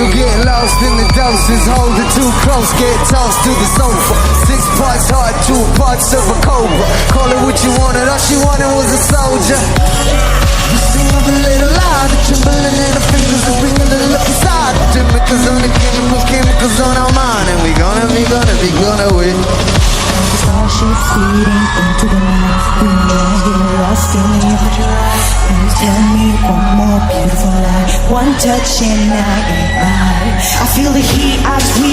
So get lost in the doses, hold it too close, get tossed to the sofa. 6 parts heart, 2 parts of a cobra. Call it what you wanted, all she wanted was a soldier. You sing up a little louder, trembling in the fingers, and bring a little up inside. Chemicals on the chemicals on our mind, and we gonna win. Starships speeding into the night. We may get lost in the overdrive. Please tell me one more beautiful lie. One touch and I ain't right. I feel the heat, I sweet.